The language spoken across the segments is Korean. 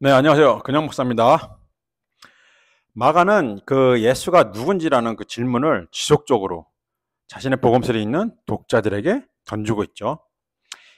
네, 안녕하세요. 근영 목사입니다. 마가는 그 예수가 누군지라는 그 질문을 지속적으로 자신의 복음서에 있는 독자들에게 던지고 있죠.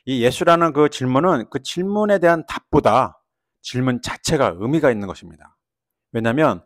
이 예수라는 그 질문은 그 질문에 대한 답보다 질문 자체가 의미가 있는 것입니다. 왜냐하면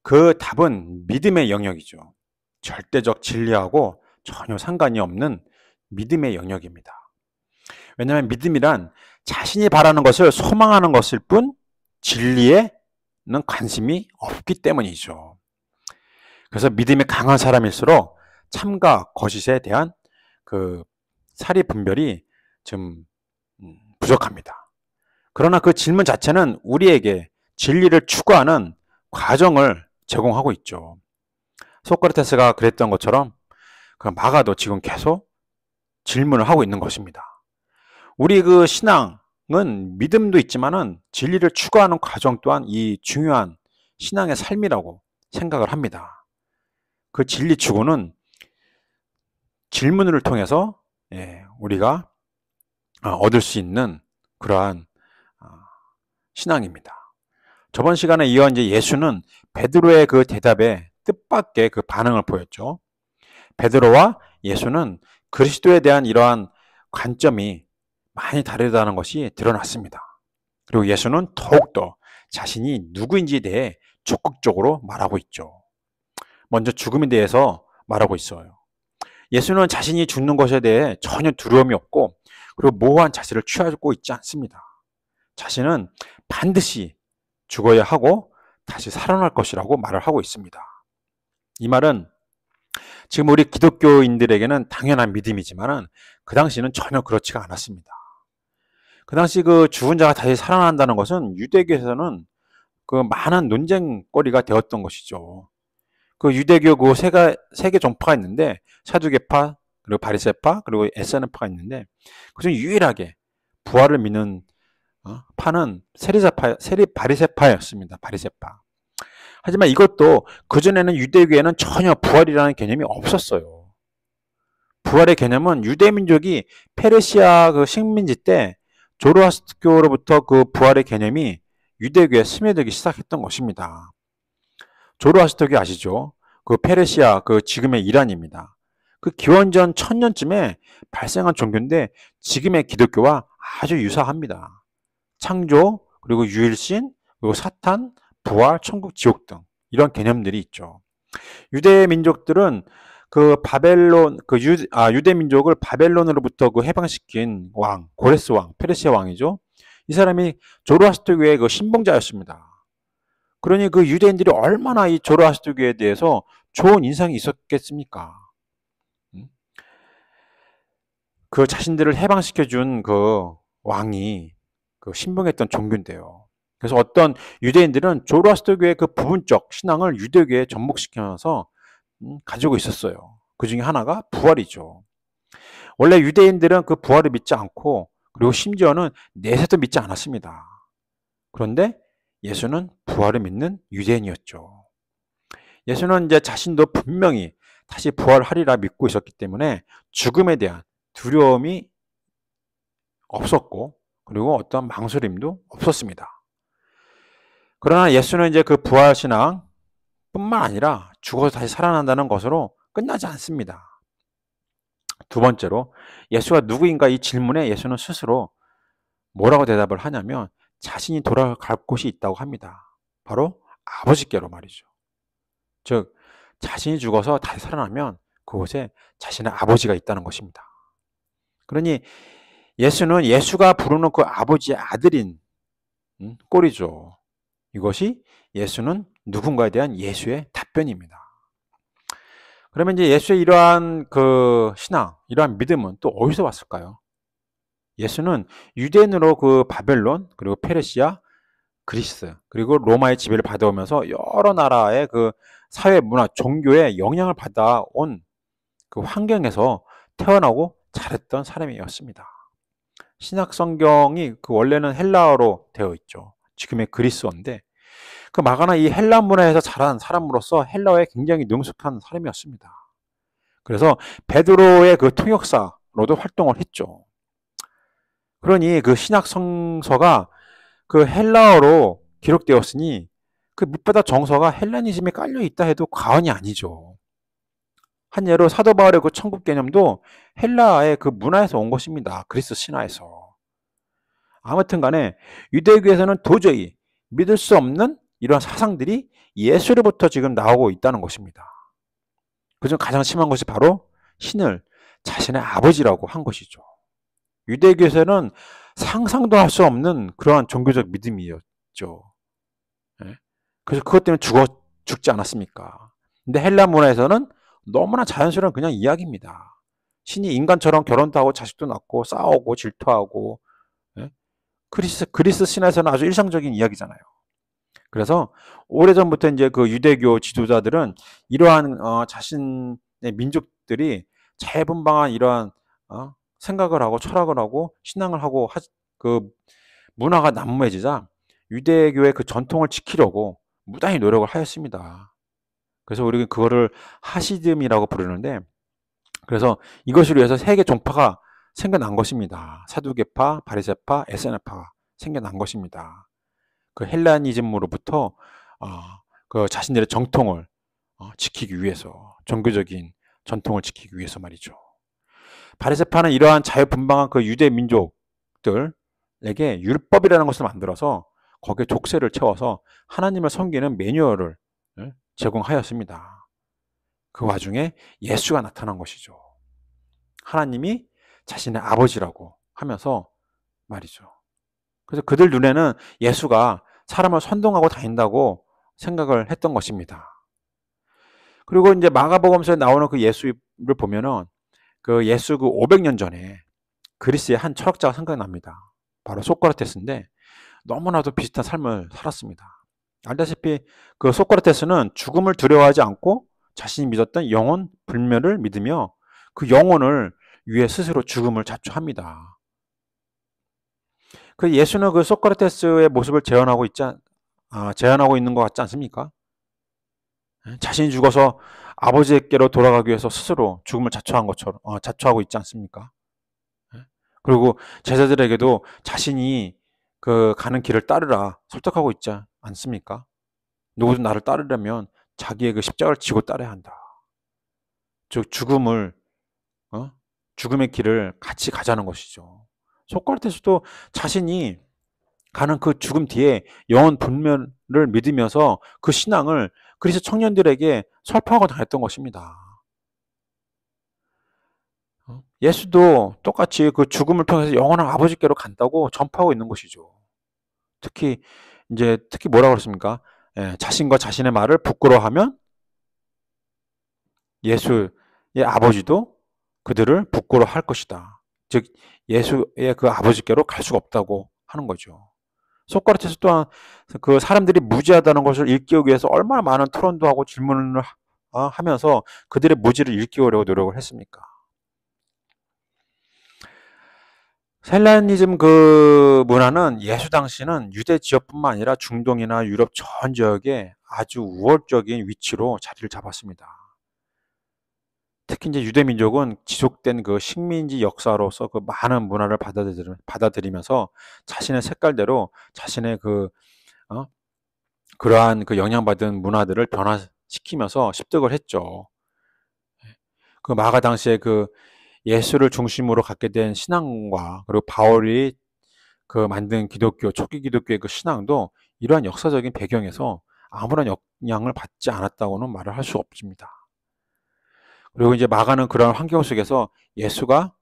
그 답은 믿음의 영역이죠. 절대적 진리하고 전혀 상관이 없는 믿음의 영역입니다. 왜냐하면 믿음이란 자신이 바라는 것을 소망하는 것일 뿐 진리에는 관심이 없기 때문이죠. 그래서 믿음이 강한 사람일수록 참과 거짓에 대한 그 사리 분별이 좀 부족합니다. 그러나 그 질문 자체는 우리에게 진리를 추구하는 과정을 제공하고 있죠. 소크라테스가 그랬던 것처럼 그 마가도 지금 계속 질문을 하고 있는 것입니다. 우리 그 신앙은 믿음도 있지만은 진리를 추구하는 과정 또한 이 중요한 신앙의 삶이라고 생각을 합니다. 그 진리 추구는 질문을 통해서 우리가 얻을 수 있는 그러한 신앙입니다. 저번 시간에 이어 이제 예수는 베드로의 그 대답에 뜻밖의 그 반응을 보였죠. 베드로와 예수는 그리스도에 대한 이러한 관점이 많이 다르다는 것이 드러났습니다. 그리고 예수는 더욱더 자신이 누구인지에 대해 적극적으로 말하고 있죠. 먼저 죽음에 대해서 말하고 있어요. 예수는 자신이 죽는 것에 대해 전혀 두려움이 없고 그리고 모호한 자세를 취하고 있지 않습니다. 자신은 반드시 죽어야 하고 다시 살아날 것이라고 말을 하고 있습니다. 이 말은 지금 우리 기독교인들에게는 당연한 믿음이지만은 그 당시는 전혀 그렇지가 않았습니다. 그 당시 그 죽은 자가 다시 살아난다는 것은 유대교에서는 그 많은 논쟁거리가 되었던 것이죠. 그 유대교 그 세 개 종파가 있는데 사두개파 그리고 바리새파 그리고 에세네파가 있는데 그중 유일하게 부활을 믿는 파는 바리새파였습니다. 바리새파. 하지만 이것도 그전에는 유대교에는 전혀 부활이라는 개념이 없었어요. 부활의 개념은 유대민족이 페르시아 그 식민지 때 조로아스터교로부터 그 부활의 개념이 유대교에 스며들기 시작했던 것입니다. 조로아스터교 아시죠? 그 페르시아 그 지금의 이란입니다. 그 기원전 1000년쯤에 발생한 종교인데 지금의 기독교와 아주 유사합니다. 창조, 그리고 유일신, 그리고 사탄, 부활, 천국, 지옥 등 이런 개념들이 있죠. 유대 민족들은 그 바벨론 유대 민족을 바벨론으로부터 그 해방시킨 왕 고레스 왕 페르시아 왕이죠. 이 사람이 조로아스터교의 그 신봉자였습니다. 그러니 그 유대인들이 얼마나 이 조로아스터교에 대해서 좋은 인상이 있었겠습니까? 그 자신들을 해방시켜준 그 왕이 그 신봉했던 종교인데요. 그래서 어떤 유대인들은 조로아스터교의 그 부분적 신앙을 유대교에 접목시켜서 가지고 있었어요. 그 중에 하나가 부활이죠. 원래 유대인들은 그 부활을 믿지 않고 그리고 심지어는 내세도 믿지 않았습니다. 그런데 예수는 부활을 믿는 유대인이었죠. 예수는 이제 자신도 분명히 다시 부활하리라 믿고 있었기 때문에 죽음에 대한 두려움이 없었고 그리고 어떤 망설임도 없었습니다. 그러나 예수는 이제 그 부활 신앙 뿐만 아니라 죽어서 다시 살아난다는 것으로 끝나지 않습니다. 두 번째로 예수가 누구인가 이 질문에 예수는 스스로 뭐라고 대답을 하냐면 자신이 돌아갈 곳이 있다고 합니다. 바로 아버지께로 말이죠. 즉 자신이 죽어서 다시 살아나면 그곳에 자신의 아버지가 있다는 것입니다. 그러니 예수는 예수가 부르는 그 아버지의 아들인 꼴이죠. 이것이 예수는 누군가에 대한 예수의 답변입니다. 그러면 이제 예수의 이러한 그 신앙, 이러한 믿음은 또 어디서 왔을까요? 예수는 유대인으로 그 바벨론, 그리고 페르시아, 그리스, 그리고 로마의 지배를 받아오면서 여러 나라의 그 사회, 문화, 종교의 영향을 받아온 그 환경에서 태어나고 자랐던 사람이었습니다. 신약 성경이 그 원래는 헬라어로 되어 있죠. 지금의 그리스어인데 그 마가는 이 헬라 문화에서 자란 사람으로서 헬라어에 굉장히 능숙한 사람이었습니다. 그래서 베드로의 그 통역사로도 활동을 했죠. 그러니 그 신약 성서가 그 헬라어로 기록되었으니 그 밑바닥 정서가 헬라니즘에 깔려 있다 해도 과언이 아니죠. 한 예로 사도 바울의 그 천국 개념도 헬라의 그 문화에서 온 것입니다. 그리스 신화에서. 아무튼 간에 유대교에서는 도저히 믿을 수 없는 이런 사상들이 예수로부터 지금 나오고 있다는 것입니다. 그중 가장 심한 것이 바로 신을 자신의 아버지라고 한 것이죠. 유대교에서는 상상도 할 수 없는 그러한 종교적 믿음이었죠. 예? 그래서 그것 때문에 죽지 않았습니까? 근데 헬라 문화에서는 너무나 자연스러운 그냥 이야기입니다. 신이 인간처럼 결혼도 하고 자식도 낳고 싸우고 질투하고, 예? 그리스 신화에서는 아주 일상적인 이야기잖아요. 그래서 오래전부터 이제 그 유대교 지도자들은 이러한 자신의 민족들이 자유분방한 이러한 생각을 하고 철학을 하고 신앙을 하고 그 문화가 난무해지자 유대교의 그 전통을 지키려고 무단히 노력을 하였습니다. 그래서 우리는 그거를 하시즘이라고 부르는데, 그래서 이것으로 해서 세계 종파가 생겨난 것입니다. 사두개파, 바리새파, 에세나파가 생겨난 것입니다. 그 헬라니즘으로부터 그 자신들의 정통을 지키기 위해서, 종교적인 전통을 지키기 위해서 말이죠. 바리새파는 이러한 자유분방한 그 유대 민족들에게 율법이라는 것을 만들어서 거기에 족쇄를 채워서 하나님을 섬기는 매뉴얼을 제공하였습니다. 그 와중에 예수가 나타난 것이죠. 하나님이 자신의 아버지라고 하면서 말이죠. 그래서 그들 눈에는 예수가 사람을 선동하고 다닌다고 생각을 했던 것입니다. 그리고 이제 마가복음서에 나오는 그 예수를 보면은 그 예수 그 500년 전에 그리스의 한 철학자가 생각납니다. 바로 소크라테스인데 너무나도 비슷한 삶을 살았습니다. 알다시피 그 소크라테스는 죽음을 두려워하지 않고 자신이 믿었던 영혼 불멸을 믿으며 그 영혼을 위해 스스로 죽음을 자초합니다. 그 예수는 그 소크라테스의 모습을 재현하고 있는 것 같지 않습니까? 자신이 죽어서 아버지께로 돌아가기 위해서 스스로 죽음을 자초하고 있지 않습니까? 그리고 제자들에게도 자신이 그 가는 길을 따르라 설득하고 있지 않습니까? 누구든 나를 따르려면 자기의 그 십자가를 지고 따라야 한다. 즉 죽음의 길을 같이 가자는 것이죠. 소크라테스도 자신이 가는 그 죽음 뒤에 영원 분멸을 믿으면서 그 신앙을 그리스 청년들에게 설파하고 다녔던 것입니다. 예수도 똑같이 그 죽음을 통해서 영원한 아버지께로 간다고 전파하고 있는 것이죠. 특히 뭐라 그랬습니까? 자신과 자신의 말을 부끄러워하면 예수의 아버지도 그들을 부끄러워할 것이다. 즉 예수의 그 아버지께로 갈 수가 없다고 하는 거죠. 소크라테스 또한 그 사람들이 무지하다는 것을 일깨우기 위해서 얼마나 많은 토론도 하고 질문을 하면서 그들의 무지를 일깨우려고 노력을 했습니까? 헬라니즘 그 문화는 예수 당시는 유대 지역뿐만 아니라 중동이나 유럽 전 지역에 아주 우월적인 위치로 자리를 잡았습니다. 특히 이제 유대 민족은 지속된 그 식민지 역사로서 그 많은 문화를 받아들이면서 자신의 색깔대로 자신의 그러한 그 영향받은 문화들을 변화시키면서 습득을 했죠. 그 마가 당시에 그 예수를 중심으로 갖게 된 신앙과 그리고 바울이 그 만든 초기 기독교의 그 신앙도 이러한 역사적인 배경에서 아무런 영향을 받지 않았다고는 말을 할 수 없습니다. 그리고 이제 마가는 그런 환경 속에서 예수가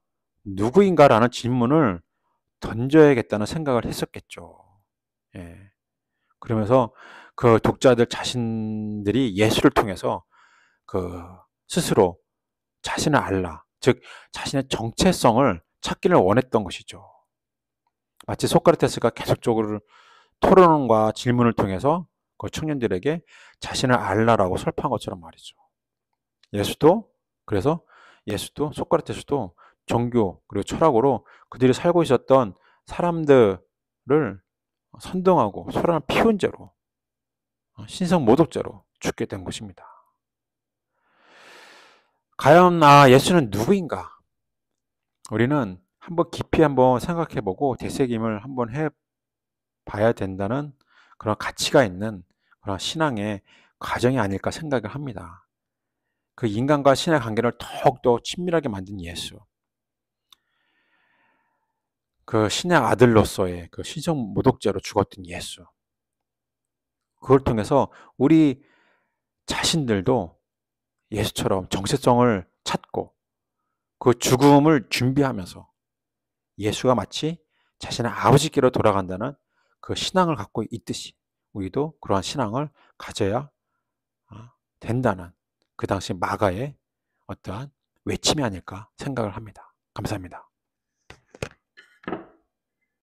누구인가라는 질문을 던져야겠다는 생각을 했었겠죠. 예. 그러면서 그 독자들 자신들이 예수를 통해서 그 스스로 자신을 알라, 즉 자신의 정체성을 찾기를 원했던 것이죠. 마치 소크라테스가 계속적으로 토론과 질문을 통해서 그 청년들에게 자신을 알라라고 설파한 것처럼 말이죠. 그래서 예수도 소크라테스도 종교 그리고 철학으로 그들이 살고 있었던 사람들을 선동하고 소란을 피운 죄로 신성 모독죄로 죽게 된 것입니다. 과연 예수는 누구인가? 우리는 한번 깊이 한번 생각해보고 되새김을 한번 봐야 된다는 그런 가치가 있는 그런 신앙의 과정이 아닐까 생각을 합니다. 그 인간과 신의 관계를 더욱더 친밀하게 만든 예수. 그 신의 아들로서의 그 신성 모독죄로 죽었던 예수. 그걸 통해서 우리 자신들도 예수처럼 정체성을 찾고 그 죽음을 준비하면서 예수가 마치 자신의 아버지께로 돌아간다는 그 신앙을 갖고 있듯이 우리도 그러한 신앙을 가져야 된다는 그 당시 마가의 어떠한 외침이 아닐까 생각을 합니다. 감사합니다.